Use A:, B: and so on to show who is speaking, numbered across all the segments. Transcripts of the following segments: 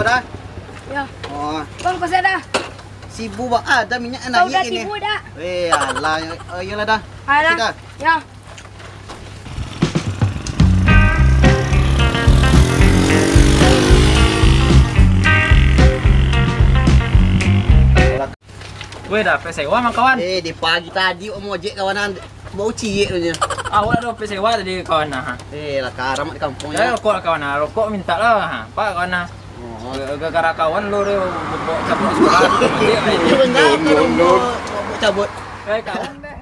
A: dah?
B: Ya.
A: Oh.
B: Bang, pasal dah.
A: Sibuk buat ada minyak
B: Kau
A: naik
B: dah
A: ini.
B: sibuk dah.
A: Alah, iyalah dah.
B: Alah.
A: Dah.
B: Ya.
C: Weh dah sewa mang kawan.
A: Di pagi tadi om ojek kawanan bau ciek tu je.
C: Awak dah sewa tadi kawan nah.
A: Lah karam di kampung
C: Ya
A: ya.
C: rokok kawan nah, rokok minta lah ha. Pak kawan nah.
A: Oh.
C: Gara-gara kawan lu dia bawa cabut sekolah.
A: Ya benar kalau mau cabut.
C: Kawan deh.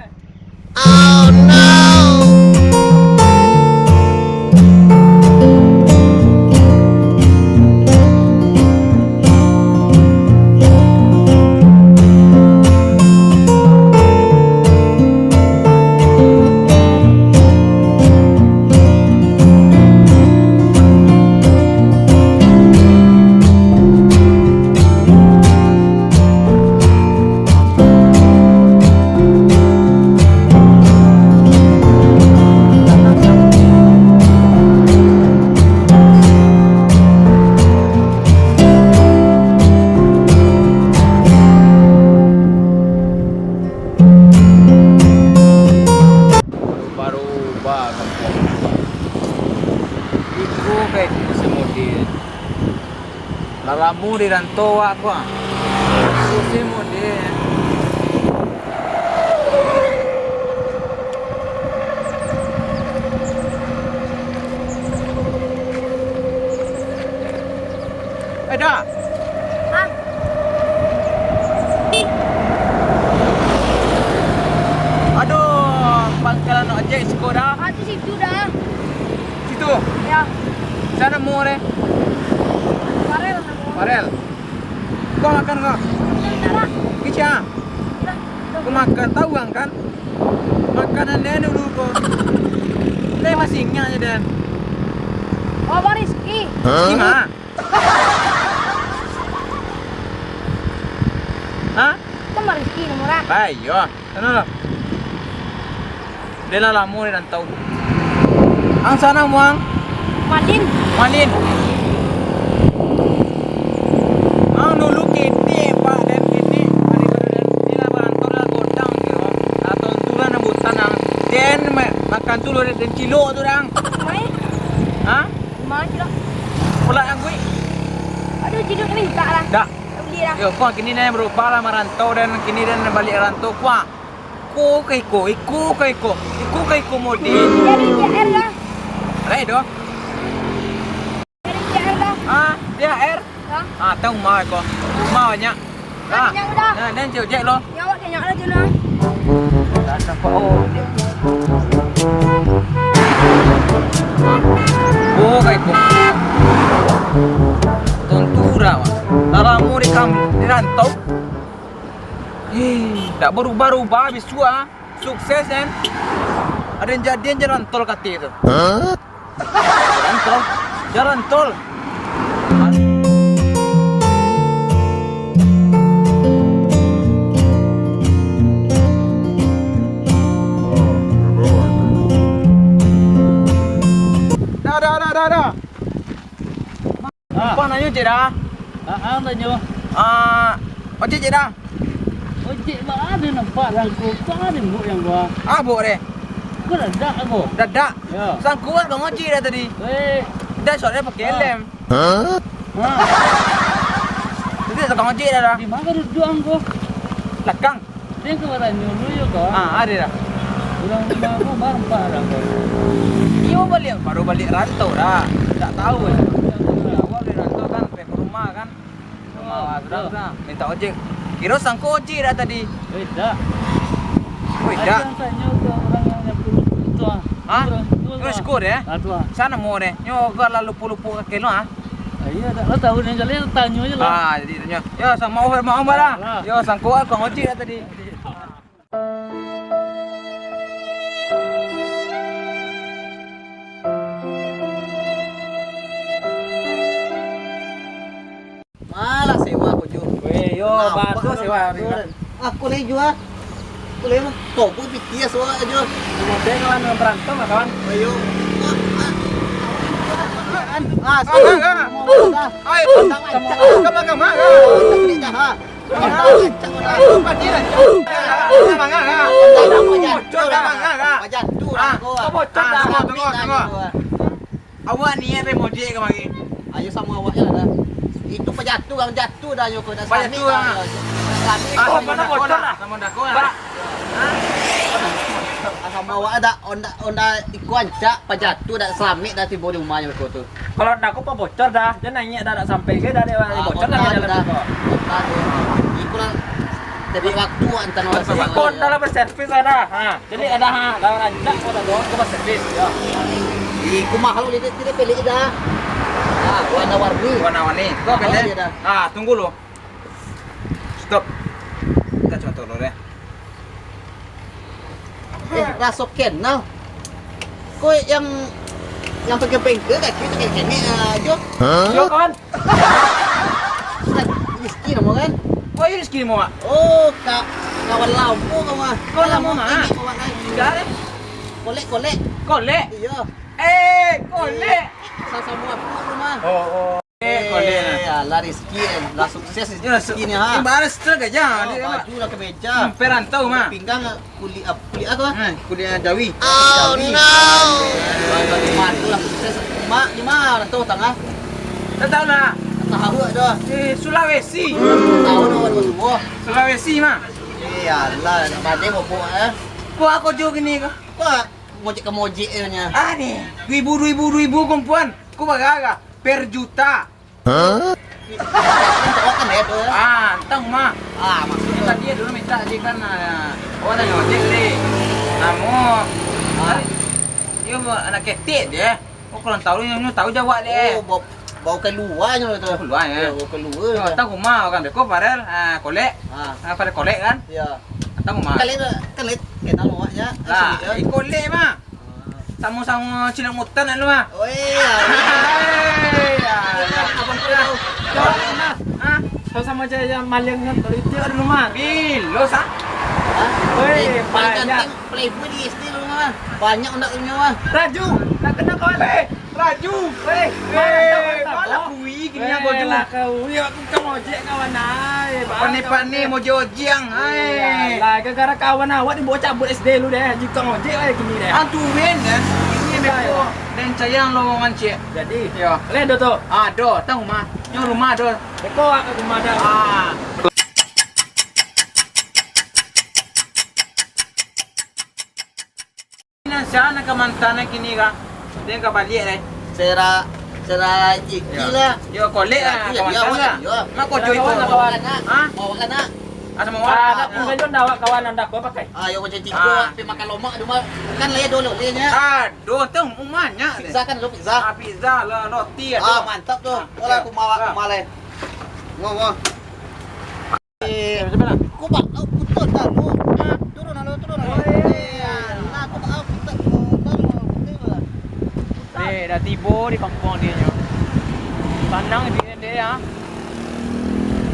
C: Lalamu di rantau aku ah. Susi mudi. Dah.
B: Ah.
C: Aduh, pangkalan ojek sekolah.
B: Tu situ dah.
C: Situ.
B: Ya.
C: Sana mau re.
B: Farel nama.
C: Farel. Kau makan kau?
B: Dah.
C: Kisah.
B: Dah.
C: Kau makan tahu kan? Makanan dia dulu kau. Dia masih ingat je Dan.
B: Oh, Bang Rizky.
C: Gimana? Hah?
B: Itu Bang Rizky nomornya.
C: Ayo, sana lah. Dia lah lamu dia rantau. Ang sana muang.
B: Madin.
C: Malin. Ang dulu kiti pak dan kiti. Hari kemudian sila berantau dah godang kiro. Atau tulan nabutan ang. Den makan tu dan cilo tu dang.
B: Main.
C: Hah?
B: Mana je lah.
C: Pula yang gue.
B: Aduh, jiduk ni minta lah.
C: Dah.
B: Tak beli dah.
C: Yo, kau kini dah berubah lah merantau dan kini dan balik rantau kuah. Iku kaiko modi.
B: Jadi JR dah.
C: Rai doh.
B: Jadi JR dah.
C: Ah, dia air.
B: Dah.
C: Ah, tahu mau kau. Mau banyak.
B: Dah, kenyang dah.
C: Nah, dan jauh lo.
B: Ya, awak kenyang dah je lah.
C: Tak nampak oh. Oh, kaiko. Tontura, lalamu di rantau. Tak berubah-ubah habis tua. Sukses kan? Ada yang jadian jalan tol kata itu. Jalan tol. Jalan tol. Dah. Apa nanya je dah?
D: Tanya.
C: Ojek je dah.
D: Ojek mana ada nampak rangku? Kau ada mbok yang gua.
C: Bo deh.
D: Kau dah dak aku.
C: Dadak.
D: Ya.
C: Sangkuan kau ngojek dah tadi. Dah soalnya pakai lem. Jadi kau ngojek dah.
D: Di mana duduk aku?
C: Belakang.
D: Dia ke barang nyulu yo kau.
C: Ada dah.
D: Orang rumah aku barang parang kau.
C: Iyo baru balik rantau dah. Tak tahu ya. Awal dari rantau kan sampai ke rumah kan. Rumah sudah minta ojek. Kira sangko ojek dah tadi.
D: Dak.
C: Dah.
D: Ada yang tanya ke orang yang perlu tu ah.
C: Hah? Kau skor ya?
D: Tu ah.
C: Sana mau deh. Nyo kau lalu lupa kaki lo ah.
D: Iya, dak lo tahu yang jalan tanya je lah.
C: Jadi tanya. Ya sang mau dah. Yo sangko kau ojek dah tadi.
A: Malah sewa aku juga.
C: Yo batu sewa.
A: Aku lagi jual. Aku lagi mah. Kau pun pikir sewa aja.
C: Kemudian kawan berantem kawan.
A: Ayo. kan.
C: Ay, kama.
A: Sakit dah ha.
C: Awak ni apa mojek ke mari?
A: Ayo sama awak je dah. Itu pejatuh yang jatuh dah yo kau dah
C: Pejatuh
A: samit dah.
C: ah.
A: Samit
C: Ah,
A: kau
C: mana bocor lah. Sama dah kau lah.
A: sama awak ada onda ikuan cak pejatuh dah samit dah tiba di rumah yo kau tu.
D: Kalau nak aku apa bocor dah. Dia nanya dah nak sampai ke dah dia bocor dah ke dalam tu.
A: Iku lah dari waktu antar orang
D: Si kon dalam berservis ada. Ha. Jadi ada ha dalam anjak kau dah ke berservis. Ya.
A: Iku mahal dia tidak pilih dah. Ah, warna-warni.
C: Warna-warni. Kau
A: Mahal
C: pilih.
A: dia dah.
C: Ah, tunggu lo. Stop. Kita cuma tolong deh.
A: Rasok kenal. Kau yang pakai bengkel kat kita kayak ni Jo.
D: Yo kon.
A: Rizki nama kan?
C: Oh, ini sekali mau.
A: Oh, kawan lampu kau mah.
C: Kawan lampu mah?
A: Enggak deh. Kolek.
C: Kolek.
A: Iya.
C: Kolek.
A: Sama aku rumah.
C: Oh. Kolek lah.
A: Ya, lah Rizki lah sukses
C: Ya,
A: Rizki ni ha.
C: Balas terus aja.
A: Baju lah kemeja.
C: Perantau mah.
A: Pinggang kulit aku ah.
C: Kuliah Jawi.
A: Oh no. Mantu lah sukses. Mak di mana tu tengah?
C: Tak tahu lah.
A: Tahu dah.
C: Sulawesi.
A: Tahu dah semua.
C: Sulawesi mah.
A: Iya lah, badai mau
C: Kau aku juga gini kau.
A: Apa mojek nya.
C: Ade, ribu kumpulan. Kau bagaga per juta.
A: Kan ya tu.
C: Entang mah.
A: Maksudnya
C: Tadi dia dulu minta dia kan orang dah ngojek ni. Namun dia anak ketik dia. Oh kalau tahu jawab dia.
A: Oh, bau keluarnya tu.
C: Keluar ya.
A: Bau keluar.
C: Tahu rumah kan deko parel kolek. Parel kolek kan.
A: Ya.
C: Tahu rumah.
A: Kali kenal awaknya.
C: Kolek mah. Sama-sama cilang mutan lu mah.
A: Oh iya.
C: Abang tahu.
D: Sama aja yang malingnya itu ada rumah.
C: Bilo sah.
D: Woi,
A: banyak
D: banyak.
A: playboy di istri rumah. Banyak undang-undang mah.
D: Raju, nak kena kawan.
C: Raju.
D: Malah
C: kui gini aku juga.
D: Lah kau, ya aku kan ojek kawan ai.
C: Pane mau jojiang.
D: Lah gara-gara kawan awak dibawa cabut SD lu deh. Jika ojek ai gini deh.
C: Antumen kan. Ini beko dan sayang lowongan cek.
D: Jadi,
C: Ya.
D: le do tu.
C: Do, tahu rumah. Nyo rumah do.
D: Beko ke rumah dah.
C: Sana ka mantana kini ka. Dia ka balik deh.
A: Sera iki lah.
C: Yo kolek lah
A: Ya,
C: kawan sana.
A: ya.
C: Mak ko joy
D: Kawan,
C: tu.
D: kawan.
A: Mau kan nak?
C: Ada mau.
D: Nak pengajuan dah awak kawan anda kau pakai.
A: Yo macam tiga pergi makan lomak di rumah. Kan lah ya dulu dia nya.
C: Do tu umahnya.
A: Pizza kan lo pizza.
C: Pizza lah roti ada.
A: Mantap tu. Orang aku mau malai. Ngomong.
C: Macam mana?
A: Aku bak putut dah lu. Turun lah. Nah, aku bak putut.
D: Dah tiba di kampung dia nya. Tanang dia ya.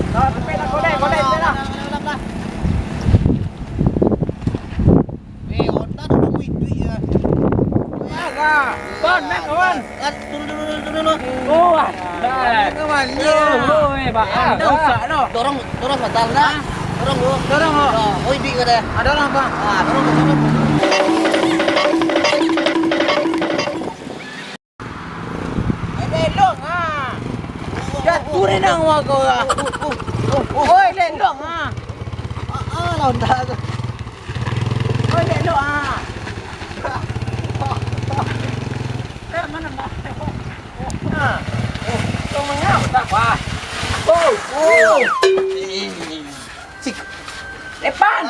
D: Tapi nak kolek lah.
A: Otak tu duit ya.
D: Kon, nak kawan.
A: Turun.
D: Oh, dah.
C: Kawan.
D: Oi, pak.
C: Dah usah dah.
A: Dorong sebentar dah. Dorong lu.
C: Dorong ho.
A: Oh, duit ke dah.
C: Ada lah bang.
A: Dorong.
C: Lelong jatuh ni nang wa kau ah. Oi lelong
A: Londa.
C: Oi lelong
D: Mana nak?
C: Kau mengap tak apa?
A: Sik.
C: Depan.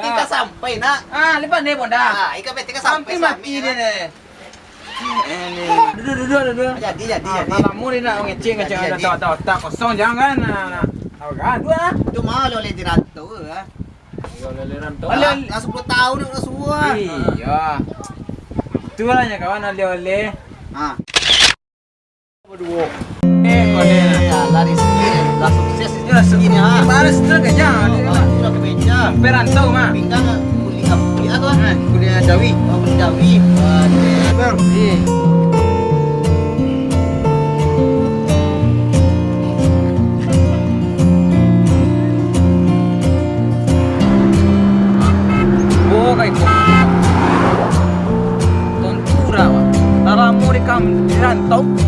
A: Kita sampai nak.
C: Depan ni bonda.
A: Ikan peti ka
C: Sampai mati dia ni. Duduk.
A: Jadi.
C: Kamu ni nak ngeceng tak kosong jangan. Tahu kan? Dua.
A: Tu mahal oleh dirantu ah.
D: Leleran tu.
A: Dah 10 tahun dah semua.
C: Iya. Itulah nya kawan oleh-oleh.
D: Berdua.
C: Oleh.
A: Ya, lah Rizki. Dah sukses Rizki ni ha.
C: Balas terus aja.
A: Sudah kemeja.
C: Perantau mah.
A: Pinggang kulit tu.
C: Kuliah Jawi.
A: Kulit Jawi.
C: gantung.